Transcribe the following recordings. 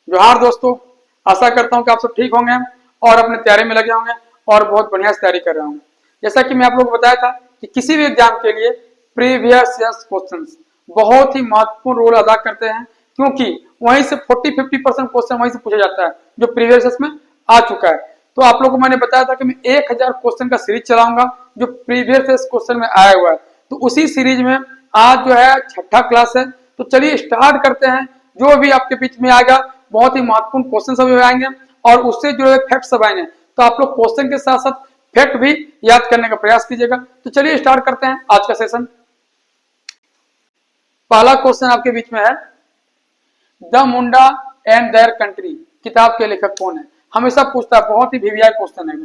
जोहार दोस्तों, आशा करता हूँ कि आप सब ठीक होंगे और अपने तैयारी में लगे होंगे और बहुत बढ़िया से तैयारी कर रहे होंगे। जैसा कि मैं आप लोगों को बताया था कि किसी भी एग्जाम के लिए प्रीवियस ईयर क्वेश्चंस बहुत ही महत्वपूर्ण रोल अदा करते हैं, क्योंकि वहीं से 40-50% क्वेश्चन वहीं से पूछा जाता है जो प्रीवियस ईयर में आ चुका है। तो आप लोगों को मैंने बताया था कि मैं 1000 क्वेश्चन का सीरीज चलाऊंगा जो प्रीवियस ईयर क्वेश्चन में आया हुआ है। तो उसी सीरीज में आज जो है छठा क्लास है। तो चलिए स्टार्ट करते हैं। जो भी आपके बीच में आएगा बहुत ही महत्वपूर्ण क्वेश्चन सब आएंगे और उससे जुड़े फैक्ट सब आएंगे। तो आप लोग क्वेश्चन के साथ साथ फैक्ट भी याद करने का प्रयास कीजिएगा। तो चलिए स्टार्ट करते हैं आज का सेशन। पहला क्वेश्चन आपके बीच में है, the Munda and their country किताब के लेखक कौन है? हमेशा पूछता है, बहुत ही वीवीआई क्वेश्चन है।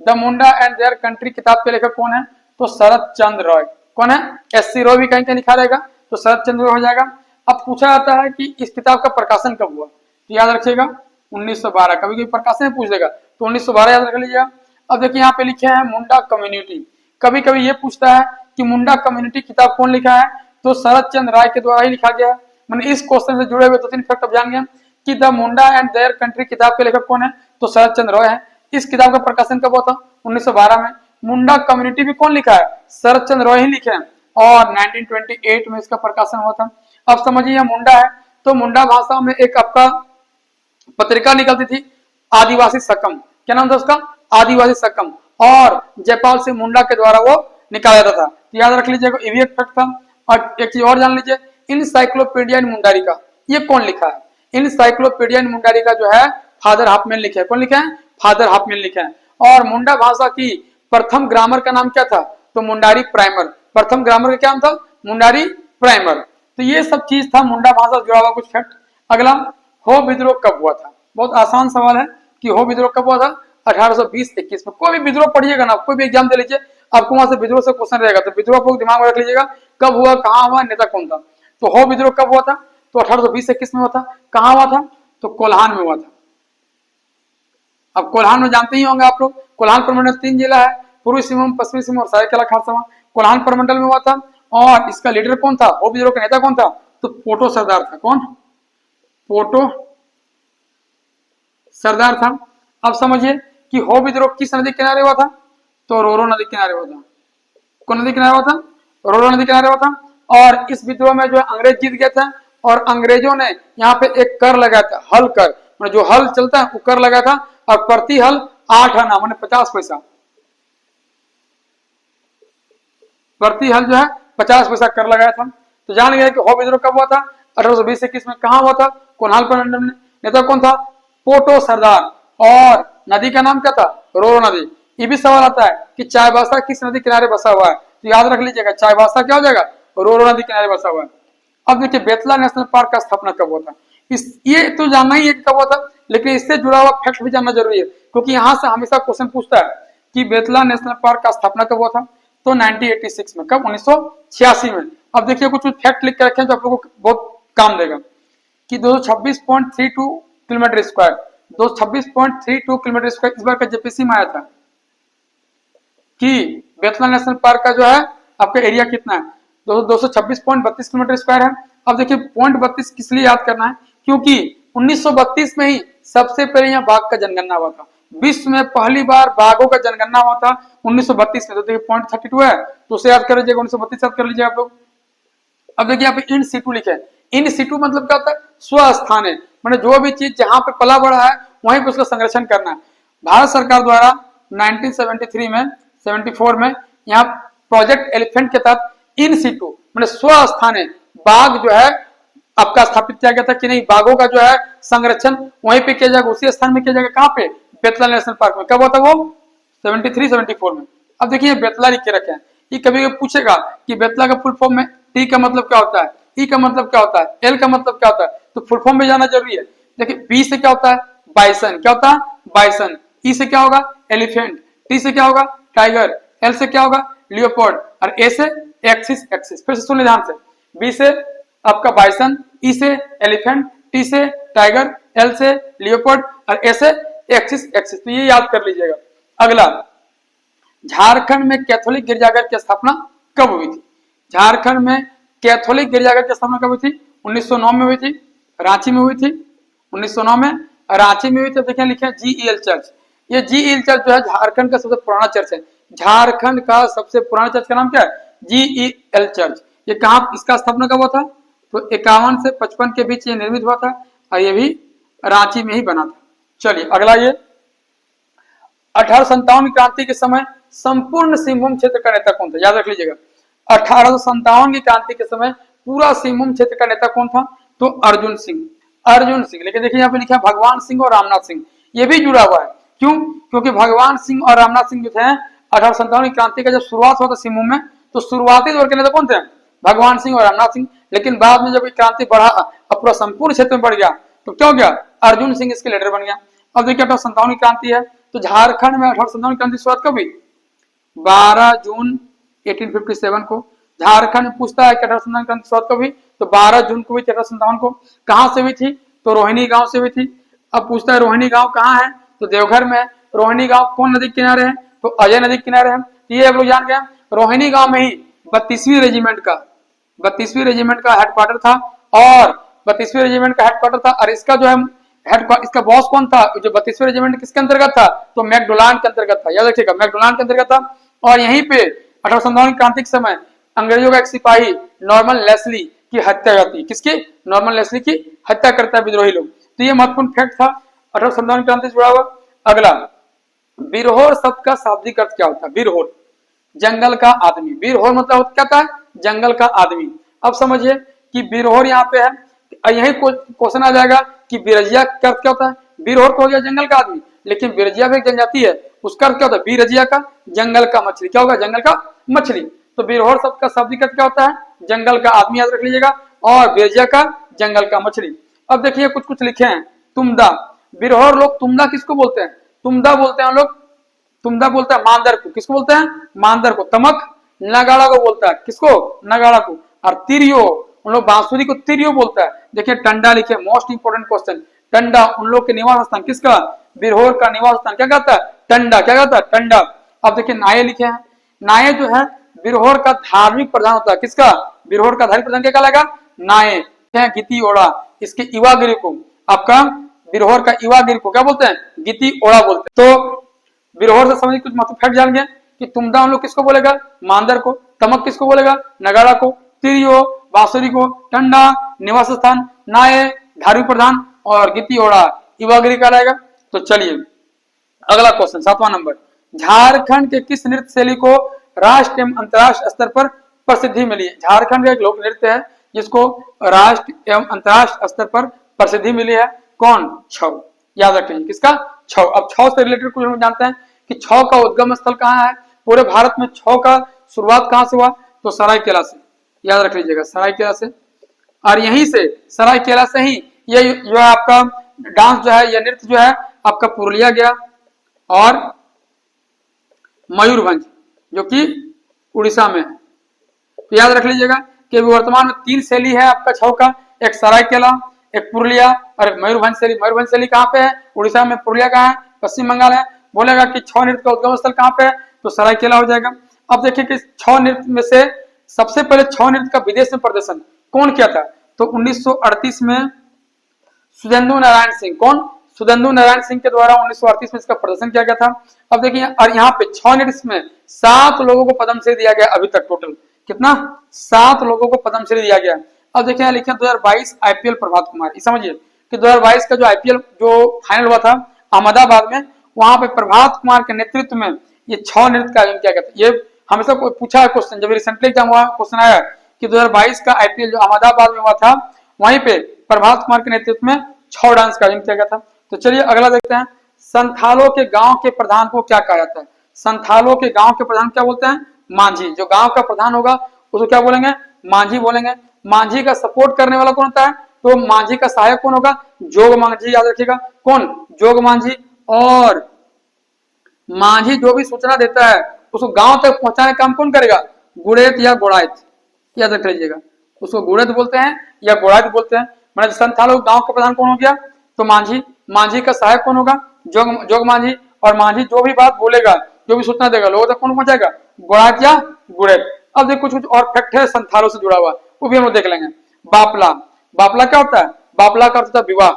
The Munda and their country किताब के लेखक कौन है? तो शरद चंद्र रॉय। कौन है? एससी रॉय भी कहीं कहीं लिखा रहेगा तो शरद चंद्र रॉय हो जाएगा। अब पूछा जाता है कि इस किताब का प्रकाशन कब हुआ, तो याद रखिएगा 1912। कभी कभी प्रकाशन में पूछ देगा तो 1912 याद रख लीजिएगा। अब देखिए यहाँ पे लिखे हैं मुंडा कम्युनिटी। कभी कभी ये पूछता है कि मुंडा कम्युनिटी किताब कौन लिखा है, तो शरद चंद्र राय के द्वारा ही लिखा गया है। मैंने इस क्वेश्चन से जुड़े हुए 2-3 फैक्ट अब जान गए कि the Munda and their country किताब के लेखक कौन है, तो शरद चंद्र रॉय है। इस किताब का प्रकाशन कब हुआ था? 1912 में। मुंडा कम्युनिटी भी कौन लिखा है? शरद चंद्र रॉय ही लिखे हैं और 1928 में इसका प्रकाशन हुआ था। अब समझिए यह मुंडा है तो मुंडा भाषा में एक आपका पत्रिका निकलती थी आदिवासी सकम। क्या नाम था उसका? आदिवासी सकम। और जयपाल सिंह मुंडा के द्वारा वो निकाला जाता था। तो याद रख लीजिएगा, ये भी एक फैक्ट था। और एक चीज और जान लीजिए, इनसाइक्लोपीडिया इन मुंडारी का ये कौन लिखा है? इनसाइक्लोपीडिया इन मुंडारी का जो है फादर हाफमैन लिखे हैं। कौन लिखे हैं? फादर हाफमैन लिखे हैं। और मुंडा भाषा की प्रथम ग्रामर का नाम क्या था? तो मुंडारी प्राइमर। प्रथम ग्रामर का क्या नाम था? मुंडारी प्राइमर। तो ये सब चीज था मुंडा भाषा से जुड़ा हुआ कुछ फैक्ट। अगला, हो विद्रोह कब हुआ था? बहुत आसान सवाल है कि हो विद्रोह कब हुआ था? 1820-21 में। कोई भी विद्रोह पढ़िएगा ना, कोई भी एग्जाम दे लीजिए, आपको वहां से विद्रोह से क्वेश्चन रहेगा। तो विद्रोह को दिमाग में रख लीजिएगा, कब हुआ, कहाँ हुआ, नेता कौन था। तो हो विद्रोह कब हुआ था? तो 1820-21 में हुआ था। कहाँ हुआ था? तो कोल्हान में हुआ था। अब कोल्हान में जानते ही होंगे आप लोग, कोल्हान प्रमंडल 3 जिला है, पूर्वी सिंहभूम, पश्चिमी सिंहभूम और सरायकेला खारसावां। कोल्हान प्रमंडल में हुआ था। और इसका लीडर कौन था? हो विद्रोह का नेता कौन था? तो पोटो सरदार था। कौन? पोटो सरदार था। अब समझिए कि हो विद्रोह किस नदी किनारे हुआ था? तो रोरो नदी किनारे हुआ था। कौन नदी किनारे हुआ था? रोरो नदी किनारे हुआ था। और इस विद्रोह में जो अंग्रेज जीत गया था और अंग्रेजों ने यहाँ पे एक कर लगाया था, हल कर। मतलब जो हल चलता है वो कर लगाया था और प्रति हल 8 आना मैंने 50 पैसा। प्रति हल जो है 50 पैसा कर लगाया था। तो जान गया कि हो विद्रोह कब हुआ था? 1820-21 में। कहाँ हुआ था? कोल्हान प्रमंडल में। नेता कौन था? पोटो सरदार। और नदी का नाम क्या था? रोरो नदी। ये भी सवाल आता है कि चाईबासा किस नदी किनारे बसा हुआ है, तो याद रख लीजिएगा चाईबासा क्या हो जाएगा? रोरो नदी किनारे बसा हुआ है। अब देखिए बेतला नेशनल पार्क का स्थापना कब हुआ था? ये तो जानना ही है कब हुआ था, लेकिन इससे जुड़ा हुआ फैक्ट भी जानना जरूरी है, क्योंकि यहाँ से हमेशा क्वेश्चन पूछता है कि बेतला नेशनल पार्क का स्थापना कब हुआ था? तो 1986 में। कब? 1986 में। अब देखिए कुछ फैक्ट लिख के रखे हैं जो आप लोगों को बहुत काम देगा कि 226.32 किलोमीटर स्क्वायर, 226.32 किलोमीटर स्क्वायर इस बार का जेपीसी में आया था कि बेतला नेशनल पार्क का जो है आपका एरिया कितना है? 226.32 किलोमीटर स्क्वायर है। अब देखिए 0.32 किस लिए याद करना है? क्योंकि 1932 में ही सबसे पहले यहाँ बाघ का जनगणना हुआ था। विश्व में पहली बार बाघों का जनगणना हुआ था 1932 में। तो देखिए 0.32 है तो उसे याद कर लीजिएगा, 1932 याद कर लीजिए आप लोग। अब देखिए यहाँ पे इन सीटू लिखे हैं। इन सीटू मतलब क्या होता है? स्वस्थान है, मतलब जो भी चीज जहां पे पला बड़ा है वहीं पे उसका संरक्षण करना है। भारत सरकार द्वारा 1973 में 74 में यहाँ प्रोजेक्ट एलिफेंट के तहत इन सीटू मतलब स्वस्थान है बाघ जो है आपका स्थापित किया गया था कि नहीं, बाघों का जो है संरक्षण वहीं पे किया जाएगा, उसी स्थान में किया जाएगा। कहाँ पे? बेतला नेशनल पार्क में। कब हुआ था वो? 73-74 में। अब देखिए बेतला लिख के रखे हैं। ये कभी पूछेगा कि बेतला का फुल फॉर्म में टी का मतलब क्या होता है, ई का मतलब क्या होता है, एल का मतलब क्या होता है, तो फुल फॉर्म में जाना जरूरी है। देखिए बी से क्या होता है? बाइसन। क्या होता है? बाइसन। ई से क्या होगा? एलिफेंट। टी से क्या होगा? टाइगर। एल से क्या होगा? लियोपोर्ड। और ए से एक्सिस। एक्सिस फिर से सुनिए ध्यान से। बी से आपका बाइसन, ई से एलिफेंट, टी से टाइगर, एल से लियोपोर्ड और ए से एक्सिस। एक्सिस तो ये याद कर लीजिएगा। अगला, झारखंड में कैथोलिक गिरजाघर की स्थापना कब हुई थी? झारखंड में कैथोलिक गिरजाघर की स्थापना कब हुई थी? 1909 में हुई थी, रांची में हुई थी, 1909 में। रांची में भी तो देखिए लिखे GEL चर्च। ये GEL चर्च जो है झारखंड का सबसे पुराना चर्च है। झारखंड का सबसे पुराना चर्च का नाम क्या है? GEL church. ये कहाँ इसका स्थापना कब हुआ था? तो 51 से 55 के बीच ये निर्मित हुआ था और ये भी रांची में ही बना था। चलिए अगला, ये 1857 की क्रांति के समय संपूर्ण सिंहभूम क्षेत्र का नेता कौन था? याद रख लीजिएगा, 1857 की क्रांति के समय पूरा सिंहभूम क्षेत्र का नेता कौन था? तो अर्जुन सिंह। अर्जुन सिंह। लेकिन देखिए यहाँ पे लिखा है भगवान सिंह और रामनाथ सिंह, ये भी जुड़ा हुआ है। क्यों? क्योंकि भगवान सिंह और रामनाथ सिंह जो थे 1857 की क्रांति का जब शुरुआत हुआ था सिंहभूम में, तो शुरुआती दौर के नेता कौन थे? भगवान सिंह और रामनाथ सिंह। लेकिन बाद में जब क्रांति बढ़ा, अब पूरा संपूर्ण क्षेत्र में बढ़ गया, तो क्या हो गया? अर्जुन सिंह इसके लीडर बन गया। अब देखिए 1857 की क्रांति है, तो झारखंड में 1857 की क्रांति शुरुआत कब हुई? 12 जून 1857 को। झारखंड में पूछता है कि 1857 की क्रांति शुरुआत कब हुई? तो 12 जून को हुई थी 1857 को। कहां से हुई थी? तो रोहिणी गांव से हुई थी। अब पूछता है रोहिणी गांव कहाँ है? तो देवघर में है। रोहिणी गांव कौन नदी के किनारे है? तो अजय नदी के किनारे है। तो ये आप लोग जान गए, रोहिणी गांव में ही 32वीं रेजिमेंट का हेडक्वार्टर था, और 32वीं रेजिमेंट का हेडक्वार्टर था। और इसका जो है इसका बॉस कौन था? जो 32वीं रेजिमेंट किसके अंतर्गत था? तो मैकडोनाल्ड के अंतर्गत था। याद रखिएगा, मैकडोनाल्ड के अंतर्गत था। और यहीं पे 1857 क्रांति के समय अंग्रेजों का एक सिपाही नॉर्मन लेस्ली की हत्या जाती है। किसकी? नॉर्मन लेस्ली की हत्या करता है विद्रोही लोग। तो ये महत्वपूर्ण फैक्ट था 1857 क्रांति से जुड़ा हुआ। अगला, बिरहोर शब्द का शाब्दिक अर्थ क्या होता है? बिरहोर, जंगल का आदमी। बिरहोर मतलब क्या था? जंगल का आदमी। अब समझिए कि बिरहोर यहाँ पे है, यही क्वेश्चन आ जाएगा कि बिरजिया का अर्थ क्या होता है? बिरहोर को हो गया जंगल का आदमी, लेकिन बिरजिया भी एक जनजाति है, उसका अर्थ क्या होता है? बिरजिया का जंगल का मछली। क्या होगा? जंगल का मछली। तो बिरहोर शब्द का शाब्दिक अर्थ क्या होता है? जंगल का आदमी, याद रख लीजिएगा, और बिरजिया का जंगल का मछली। अब देखिए कुछ कुछ लिखे हैं, तुमदा। बिरहोर लोग तुमदा किसको बोलते हैं? तुमदा बोलते हैं लोग, तुमदा बोलता है मांदर को। किसको बोलते हैं? मांदर को। तमक नगाड़ा को बोलता है। किसको? नगाड़ा को। और तिरियो, उन लोग बांसुरी को तिरियो बोलता है। देखिए टंडा लिखे, मोस्ट इंपोर्टेंट क्वेश्चन। टंडा उन लोग के निवास स्थान। किसका? बिरहोर का निवास स्थान क्या कहता है? टंडा। क्या कहता है? टंडा। अब देखिए नाये लिखे हैं। नाये जो है बिरहोर का धार्मिक प्रधान होता है। किसका? बिरहोर का धार्मिक प्रधान क्या कहलाएगा? नाये। गीति ओड़ा, इसके युवागिरी को, आपका बिरहोर का युवागिरी को क्या बोलते हैं? गीति ओड़ा बोलते हैं। तो बिरहोर से समझिए कुछ महत्व फैक्ट जान गए कि तुमदा हम लोग किसको बोलेगा? मांदर को। तमक किसको बोलेगा? नगाड़ा को। तिरियो बांसुरी को। टंडा निवास स्थान। नाये धार्मिक प्रधान। और गीति ओड़ा युवागिरी कहलाएगा। तो चलिए अगला क्वेश्चन, 7वां नंबर। झारखंड के किस नृत्य शैली को राष्ट्रीय एवं अंतर्राष्ट्रीय स्तर पर प्रसिद्धि मिली है? झारखंड का एक लोक नृत्य है जिसको राष्ट्र एवं अंतर्राष्ट्रीय स्तर पर प्रसिद्धि मिली है। कौन? छऊ। याद रखिए किसका? छऊ। अब छऊ से रिलेटेड कुछ लोग जानते हैं कि छऊ का उद्गम स्थल कहाँ है? पूरे भारत में छऊ का शुरुआत कहाँ से हुआ? तो सरायकेला से। याद रख लीजिएगा, सरायकेला से। और यहीं से, सरायकेला से ही ये जो है आपका डांस जो है, यह नृत्य जो है आपका पुरुलिया गया और मयूरभंज जो कि उड़ीसा में है। तो याद रख लीजिएगा कि वर्तमान में 3 शैली है आपका छऊ का, एक सरायकेला, एक पुरुलिया और एक मयूरभंज शैली। मयूरभंज शैली कहाँ पे है? उड़ीसा में। पुरुलिया कहाँ है? पश्चिम बंगाल है। बोलेगा कि छऊ नृत्य का उद्गम स्थल कहाँ पे है? तो सरायकेला हो जाएगा। अब देखिए कि छऊ नृत्य में से सबसे पहले छऊ नृत्य का विदेश में प्रदर्शन कौन किया था? तो 1938 में सुधेंदु नारायण सिंह। कौन? सुधेंदु नारायण सिंह के द्वारा 1938 में इसका प्रदर्शन किया गया था। अब देखिए, और यहाँ पे छऊ नृत्य में 7 लोगों को पद्मश्री दिया गया अभी तक। टोटल कितना? 7 लोगों को पद्मश्री दिया गया। अब देखिए यहाँ लिखे 2022 आईपीएल प्रभात कुमार। समझिए कि 2022 का जो आईपीएल जो फाइनल हुआ था अहमदाबाद में, वहां पे प्रभात कुमार के नेतृत्व में ये छऊ नृत्य का आयोजन किया गया था। ये हमेशा पूछा है क्वेश्चन, जब रिसेंटली एग्जाम हुआ क्वेश्चन आया कि 2022 का आईपीएल जो अहमदाबाद में हुआ था, वहीं पे प्रभात कुमार के नेतृत्व में छऊ डांस का आयोजन किया गया था। तो चलिए अगला देखते हैं, संथालों के गांव के प्रधान को क्या कहा जाता है? संथालों के गांव के प्रधान क्या बोलते हैं? मांझी। जो गांव का प्रधान होगा उसको क्या बोलेंगे? मांझी बोलेंगे। मांझी का सपोर्ट करने वाला कौन होता है? तो मांझी का सहायक कौन होगा? जोग मांझी। याद रखिएगा, कौन? जोग मांझी। और मांझी जो भी सूचना देता है उसको गांव तक पहुंचाने का काम कौन करेगा? गुड़ेत या गोड़ायत। याद रख लीजिएगा, उसको गुड़ेत बोलते हैं या गोड़ायत बोलते हैं। मतलब संथालों गांव का प्रधान कौन हो गया? तो मांझी। मांझी का सहायक कौन होगा? जोग मांझी। और मांझी जो भी बात बोलेगा, जो भी सूचना देगा, लोगों तक कौन पहुंचाएगा? गोड़ायत या गुड़ेत। अब देखो कुछ और फैक्ट है संथालों से जुड़ा हुआ, वो भी हम लोग देख लेंगे। बापला। बापला क्या होता है? बापला का अर्थ होता है विवाह।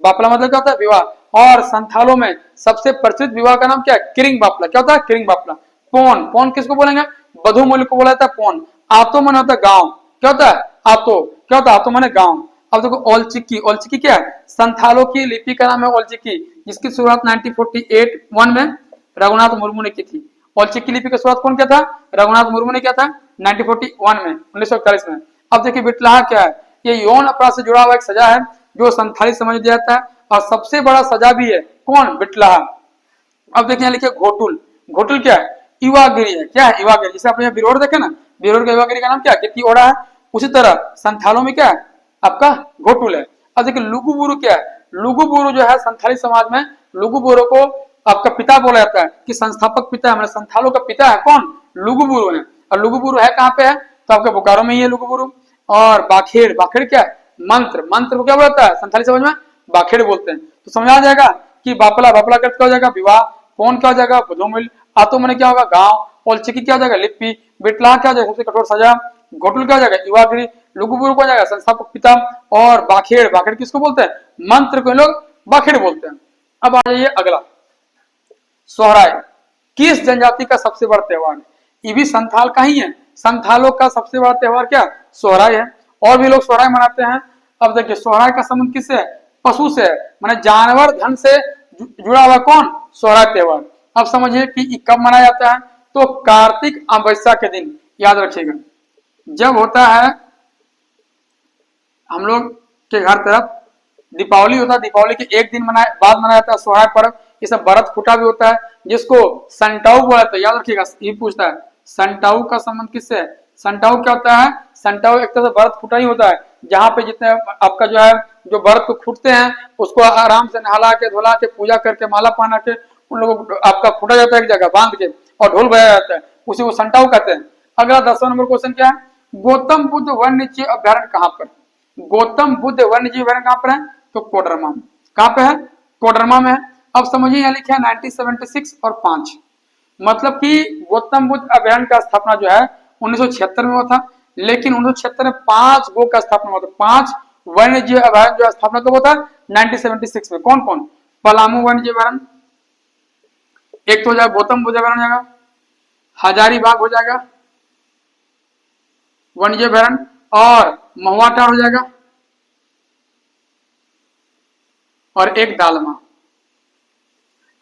बापला मतलब क्या होता है? विवाह। और संथालों में सबसे प्रचलित विवाह का नाम क्या है? किरिंग बापला। क्या होता है? किरिंग बापला। पोन, पोन किसको बोलेंगे? बधु मूल्य को बोला जाता है पोन। आतो मन होता है गांव। क्या होता है? आतो। क्या होता है? आतो माने गांव। अब देखो ओलचिकी, ओलचिकी क्या है? संथालों की लिपि का नाम है ओलचिकी, जिसकी शुरुआत 1948 में रघुनाथ मुर्मू ने की थी। ओलचिकी लिपि की शुरुआत कौन किया था? रघुनाथ मुर्मू ने किया था 1941 में, 1941 में। अब देखिए बिटलाहा क्या है? ये यौन अपराध से जुड़ा हुआ एक सजा है जो संथाली समाज में दिया जाता है, और सबसे बड़ा सजा भी है। कौन? बिटलाहा। अब देखिए लिखिए घोटुल। घोटुल क्या है? युवागिरी है। क्या है? युवागिरी। जैसे आपने बिरोड़ देखे ना, बिरोड़ का युवागिरी का नाम क्या है? गिट्टी ओढ़ा है। उसी तरह संथालों में क्या है? आपका घोटुल है। अब देखिए लुगुबुरु क्या है? लुगुबुरु जो है संथाली समाज में, लुगुबुरु को आपका पिता बोला जाता है, कि संस्थापक पिता है, संथालों का पिता है कौन? लुगुबुरु है। और लुगुबुरु है कहाँ पे है? तो आपके बोकारो में ही है लुगुबुरु। और बाखेड़, बाखेड़ क्या है? मंत्र। मंत्र को क्या बोलता है संथाली समाज में? बाखेड़ बोलते हैं। तो समझ आ जाएगा कि बापला, बापला का क्या हो जाएगा? विवाह। कौन क्या हो जाएगा? बधुमिल। आतो मने क्या होगा? गांव। ओलचिकी क्या हो जाएगा? लिपि। बिटला क्या हो जाएगा? सबसे कठोर सजा। घोटुल क्या हो जाएगा? युवागिरी। लुगुबुरु को जाएगा संस्थापक पिता। और बाखेड़, बाखेड़ किसको बोलते हैं? मंत्र को लोग बाखेड़ बोलते हैं। अब आ जाइए अगला, सोहराय। किस जनजाति का सबसे बड़ा त्योहार है? ये भी संथाल का ही है। संथालों का सबसे बड़ा त्योहार क्या? सोहराय है। और भी लोग सोहराय मनाते हैं। अब देखिए सोहराय का संबंध किससे है? पशु से है, माने जानवर धन से जुड़ा हुआ कौन? सोहराय त्योहार। अब समझिए कि ये कब मनाया जाता है? तो कार्तिक अमावस्या के दिन, याद रखिएगा। जब होता है हम लोग के घर तरफ दीपावली होता है, दीपावली के एक दिन बाद मनाया जाता है सोहराय पर्व। ये सब भरत खुटा भी होता है, जिसको संटाऊ बोला जाता है। याद रखिएगा, ये पूछता है संटाऊ का संबंध किससे है? संटाऊ क्या होता है? संटाऊ एक तरह से भरत खुटा ही होता है, जहाँ पे जितने आपका जो है जो भरत को खुटते हैं उसको आराम से नहला के धुला के पूजा करके माला पहना के उन लोगों को आपका खुटा जाता है एक जगह बांध के, और ढोल बजाया जाता है, उसी को संटाऊ कहते हैं। अगला 10वां नंबर क्वेश्चन क्या है? गौतम बुद्ध वन्य जीव अभ्यारण्य कहाँ पर? गौतम बुद्ध वन्य जीव अभ्यारण्य कहाँ पर है? तो कोडरमा में। कहाँ पे है? कोडरमा में है। अब समझिए यहाँ लिखा है 1976 और 5, मतलब कि गौतम बुद्ध अभ्यारण्य का स्थापना जो है 1976 में हुआ था, लेकिन 1976 में 5 गो का स्थापना हुआ था। 5 वन्य जीव अभ्यारण्य जो स्थापना कब होता है? 1976 में। कौन कौन? पलामू वन्य जीव अभ्यारण्य, एक तो हो जाएगा गौतम बुद्ध अभ्यारण्य हो जाएगा, हजारीबाग हो जाएगा वन्य जीव अभ्यारण्य, और महुआ टार हो जाएगा, और एक दालमा।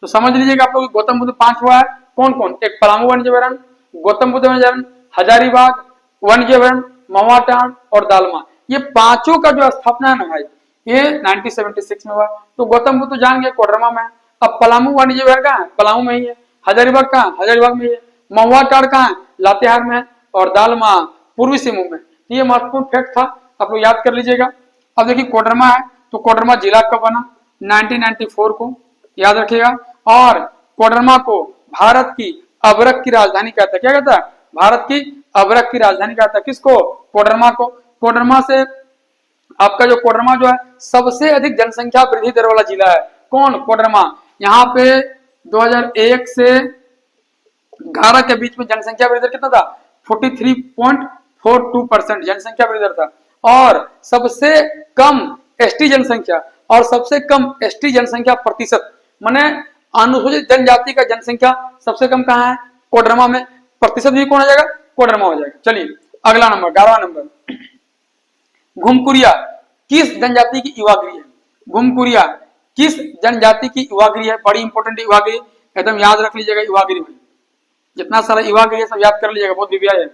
तो समझ लीजिएगा आप लोग गौतम बुद्ध 5 हुआ है। कौन कौन? एक पलामू वन्य जीव अभ्यारण्य, गौतम बुद्ध वन्य जीव अभ्यारण्य, हजारीबाग वन्य जीव अभ्यारण्य, महुआ टार और दालमा। ये पांचों का जो स्थापना है ना भाई, ये 1976 में हुआ। तो गौतम बुद्ध जान गए कोडरमा में। अब पलामू वन्य जीव अभ्यारण्य कहाँ है? पलामू में ही है। हजारीबाग कहाँ? हजारीबाग में ही है। महुआ टार कहाँ है? लातेहार में है। और दालमा पूर्वी सिंहभूम में। ये महत्वपूर्ण फैक्ट था, आप लोग याद कर लीजिएगा। अब देखिए कोडरमा है, तो कोडरमा जिला कब बना? 1994 को, याद रखिएगा। और कोडरमा को भारत की अबरक की राजधानी कहता है। क्या कहता है? भारत की अबरक की राजधानी कहता है। किसको? कोडरमा को। कोडरमा से आपका जो कोडरमा जो है सबसे अधिक जनसंख्या वृद्धि दर वाला जिला है। कौन? कोडरमा। यहाँ पे 2001 से 11 के बीच में जनसंख्या वृद्धि दर कितना था? 43.42% जनसंख्या वृद्धि दर था। और सबसे कम एसटी जनसंख्या, और सबसे कम एसटी जनसंख्या प्रतिशत, माने अनुसूचित जनजाति का जनसंख्या सबसे कम कहाँ है? कोडरमा में। प्रतिशत भी कौन हो जाएगा? कोडरमा हो जाएगा। चलिए अगला नंबर, 11वां नंबर, घुमकुरिया किस जनजाति की युवागिरी है? घुमकुरिया किस जनजाति की युवागिरी है? बड़ी इंपॉर्टेंट युवागिरी, एकदम याद रख लीजिएगा युवागिरी में। जितना सारा युवागिरी है सब याद कर लीजिएगा, बहुत दिव्या है,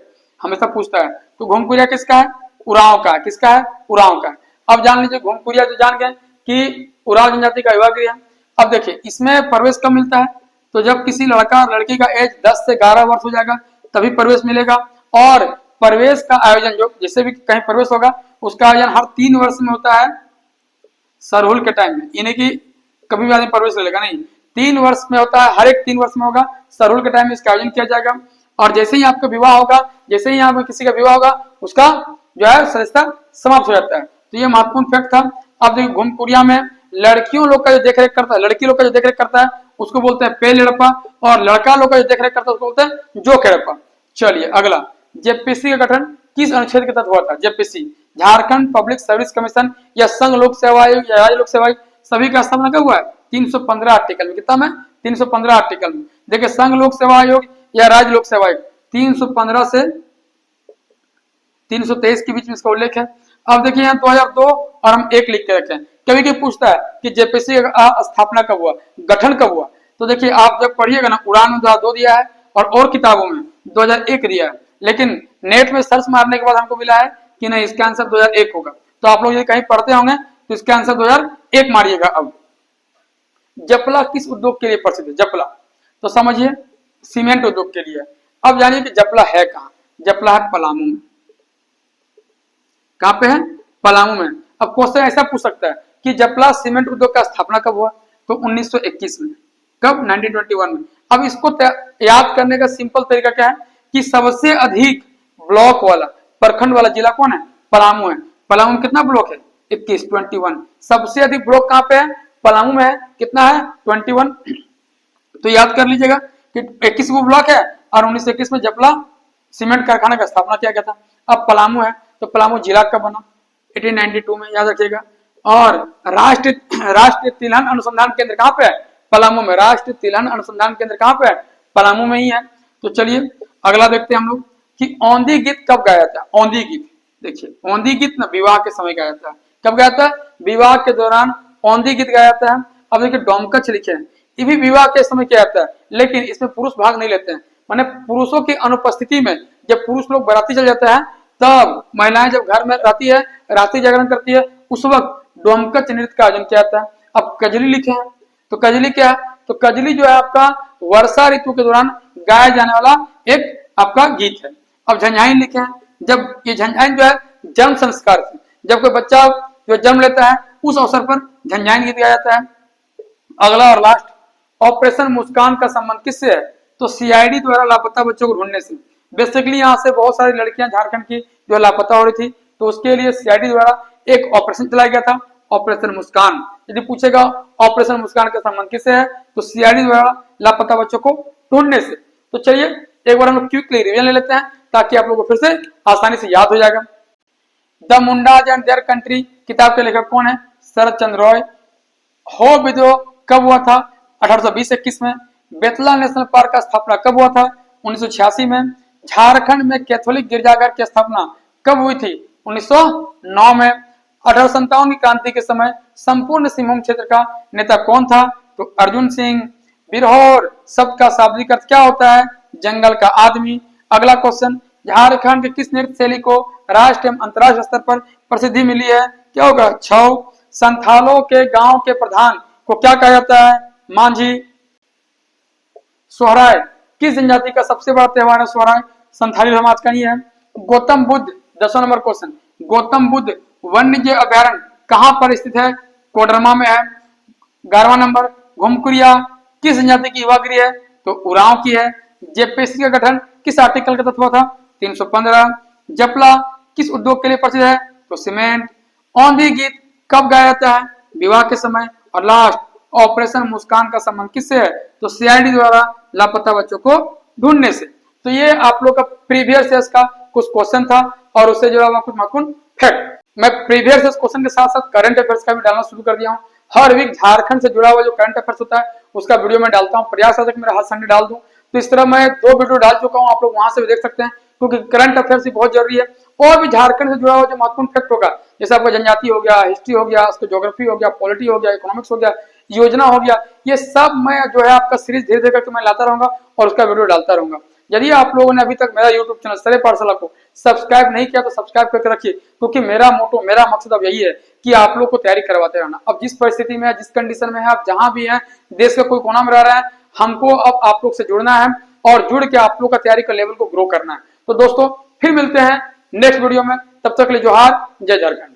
हमेशा पूछता है। तो घुमकुरिया किसका है? उरांव का। किसका है? उरांव का। अब जान लीजिए घुमकुरिया जो जान गए कि उरांव जनजाति का युवागिरी है। अब देखिए इसमें प्रवेश कब मिलता है? तो जब किसी लड़का और लड़की का एज 10 से 11 वर्ष हो जाएगा तभी प्रवेश मिलेगा। और प्रवेश का आयोजन जो जैसे भी कहीं प्रवेश होगा उसका आयोजन हर 3 वर्ष में होता है, सरहुल के टाइम में। यानी कि कभी भी आदमी प्रवेश ले लेगा नहीं, 3 वर्ष में होता है, हर एक 3 वर्ष में होगा, सरहुल के टाइम में इसका आयोजन किया जाएगा। और जैसे ही आपका विवाह होगा, जैसे ही यहाँ पे किसी का विवाह होगा, उसका जो है सदस्यता समाप्त हो जाता है। तो ये महत्वपूर्ण फैक्ट था। अब देखिए घुमकुरिया में लड़कियों लोग का जो देखरेख करता है, लड़की लोग का जो देखरेख करता है उसको बोलते हैं पे लड़पा, और लड़का लोग का जो देखरेख करता है उसको बोलते हैं जो खेड़पा। चलिए अगला, जेपीएससी का गठन किस अनुच्छेद के तहत हुआ था? JPSC Jharkhand public service commission, या संघ लोक सेवा आयोग, या राज्य लोक सेवा आयोग, सभी का स्थापना कब हुआ है? 315 आर्टिकल में। कितना में? 315 आर्टिकल में। देखिए संघ लोक सेवा आयोग या राज्य लोक सेवा आयोग 315 से 323 के बीच में इसका उल्लेख है। अब देखिए यहाँ 2002 और हम 1 लिख के रखे हैं। कभी कभी पूछता है कि जेपीसी का स्थापना कब हुआ, गठन कब हुआ, तो देखिए आप जब पढ़िएगा ना, उड़ान में 2002 दिया है और किताबों में 2001 दिया है, लेकिन नेट में सर्च मारने के बाद हमको मिला है कि नहीं, इसका आंसर 2001 होगा। तो आप लोग यदि कहीं पढ़ते होंगे तो इसका आंसर 2001 मारिएगा। अब जपला किस उद्योग के लिए प्रसिद्ध है? जपला तो समझिए सीमेंट उद्योग के लिए। अब जानिए कि जपला है कहाँ? जपला है पलामू में। कहाँ पे है? पलामू में। अब क्वेश्चन ऐसा पूछ सकता है कि जपला सीमेंट उद्योग का स्थापना कब हुआ? तो 1921 में। कब? 1921 में। अब इसको याद करने का सिंपल तरीका क्या है कि सबसे अधिक ब्लॉक वाला, प्रखंड वाला जिला कौन है? पलामू है। पलामू में कितना ब्लॉक है? 21 सबसे अधिक ब्लॉक कहाँ पे है? पलामू में है। कितना है? 21। तो याद कर लीजिएगा कि 21 वो ब्लॉक है और 1921 में जपला सीमेंट कारखाना का स्थापना किया गया था। अब पलामू है तो पलामू जिला कब बना? 1892 में, याद रखिएगा। और राष्ट्रीय तिलहन अनुसंधान केंद्र कहाँ पे है? पलामू में। राष्ट्रीय तिलहन अनुसंधान केंद्र कहाँ पे है? पलामू में ही है। तो चलिए अगला देखते हैं हम लोग कि औंधी गीत कब गाया था? औंधी गीत, देखिए औंधी गीत ना विवाह के समय गाया था। कब गाया था? विवाह के दौरान औंधी गीत गाया था। अब देखिए डोमकच लिखे हैं, ये भी विवाह के समय किया जाता है, लेकिन इसमें पुरुष भाग नहीं लेते हैं। माने पुरुषों की अनुपस्थिति में जब पुरुष लोग बाराती चल जाते हैं, तब महिलाएं जब घर में रहती है, रात्रि जागरण करती है, उस वक्त डोमकच नृत्य का आयोजन किया जाता है। अब कजली लिखे हैं, तो कजली क्या है? तो कजली जो है आपका वर्षा ऋतु के दौरान गाया जाने वाला एक आपका गीत है। अब झंझाइन लिखे हैं, जब ये झंझाइन जो है जन्म संस्कार से, जब कोई बच्चा जो जन्म लेता है उस अवसर पर झंझाइन गीत गाया जाता है। अगला और लास्ट, ऑपरेशन मुस्कान का संबंध किससे है? तो सीआईडी द्वारा लापता बच्चों को ढूंढने से। बेसिकली यहाँ से बहुत सारी लड़कियां झारखंड की जो लापता हो रही थी, तो उसके लिए सीआईडी द्वारा एक ऑपरेशन चलाया गया था, ऑपरेशन मुस्कान। यदि पूछेगा ऑपरेशन मुस्कान का संबंध किससे है, तो सीआईडी द्वारा लापता बच्चों को ढूंढने से। तो चलिए एक बार हम लोग क्विकली रिवीजन ले लेते हैं ताकि आप लोगों को फिर से आसानी से याद हो जाएगा। The Mundas and their country किताब के लेखक कौन है? शरद चंद्र रॉय। हो विद्रोह कब हुआ था? 1820-21 में। बेतला नेशनल पार्क का स्थापना कब हुआ था? 1986 में। झारखंड में कैथोलिक गिरजाघर की स्थापना कब हुई थी? 1909 में। 1857 की क्रांति के समय संपूर्ण सिंहभूम क्षेत्र का नेता कौन था? तो अर्जुन सिंह। बिरहोर शब्द का शाब्दिक अर्थ क्या होता है? जंगल का आदमी। अगला क्वेश्चन, झारखंड के किस नृत्य शैली को राष्ट्रीय एवं अंतर्राष्ट्रीय स्तर पर प्रसिद्धि मिली है? क्या होगा? छऊ। संथालों के गांव के प्रधान को क्या कहा जाता है? मांझी। सोहराय किस जनजाति का सबसे बड़ा त्योहार है? सोहराय संथाली समाज का ही है। गौतम बुद्ध, 10वां नंबर क्वेश्चन, गौतम बुद्ध वन्यजीव अभ्यारण्य कहां पर स्थित है? कोडरमा में है। 11वां नंबर, घुमकुरिया किस जनजाति की युवा गृह है? तो उरांव की है। जेपीसी का गठन किस आर्टिकल के तहत हुआ था? 315। जपला किस उद्योग के लिए प्रसिद्ध है? तो सीमेंट। औंधी गीत कब गाया जाता है? विवाह के समय। और लास्ट, ऑपरेशन मुस्कान का संबंध किससे है? तो सीआईडी द्वारा लापता बच्चों को ढूंढने से। तो ये आप लोग का प्रीवियस ईयर का कुछ क्वेश्चन था और उससे जुड़ा हुआ कुछ महत्वपूर्ण फैक्ट। मैं प्रीवियस ईयर क्वेश्चन के साथ साथ करंट अफेयर्स का भी डालना शुरू कर दिया हूँ। हर वीक झारखंड से जुड़ा हुआ जो करंट अफेयर्स होता है उसका वीडियो में डालता हूँ। प्रयास है कि मेरा हर संडे डाल दूं। तो इस तरह मैं 2 वीडियो डाल चुका हूँ, आप लोग वहां से भी देख सकते हैं, क्योंकि करंट अफेयर्स भी बहुत जरूरी है। और भी झारखंड से जुड़ा हुआ जो महत्वपूर्ण फैक्ट होगा, जैसे आपका जनजाति हो गया, हिस्ट्री हो गया, उसका ज्योग्राफी हो गया, पॉलिटी हो गया, इकोनॉमिक्स हो गया, योजना हो गया, ये सब मैं जो है आपका सीरीज धीरे धीरे करके मैं लाता रहूंगा और उसका वीडियो डालता रहूंगा। यदि आप लोगों ने अभी तक मेरा यूट्यूब चैनल स्तरीय पाठशाला को सब्सक्राइब नहीं किया तो सब्सक्राइब करके रखिए, क्योंकि मेरा मोटो, मेरा मकसद अब यही है कि आप लोग को तैयारी करवाते रहना। अब जिस परिस्थिति में है, जिस कंडीशन में है, आप जहां भी हैं, देश का कोई कोना में रह रहे हैं, हमको अब आप लोग से जुड़ना है और जुड़ के आप लोग का तैयारी का लेवल को ग्रो करना है। तो दोस्तों फिर मिलते हैं नेक्स्ट वीडियो में, तब तक के लिए जोहार, जय झारखंड।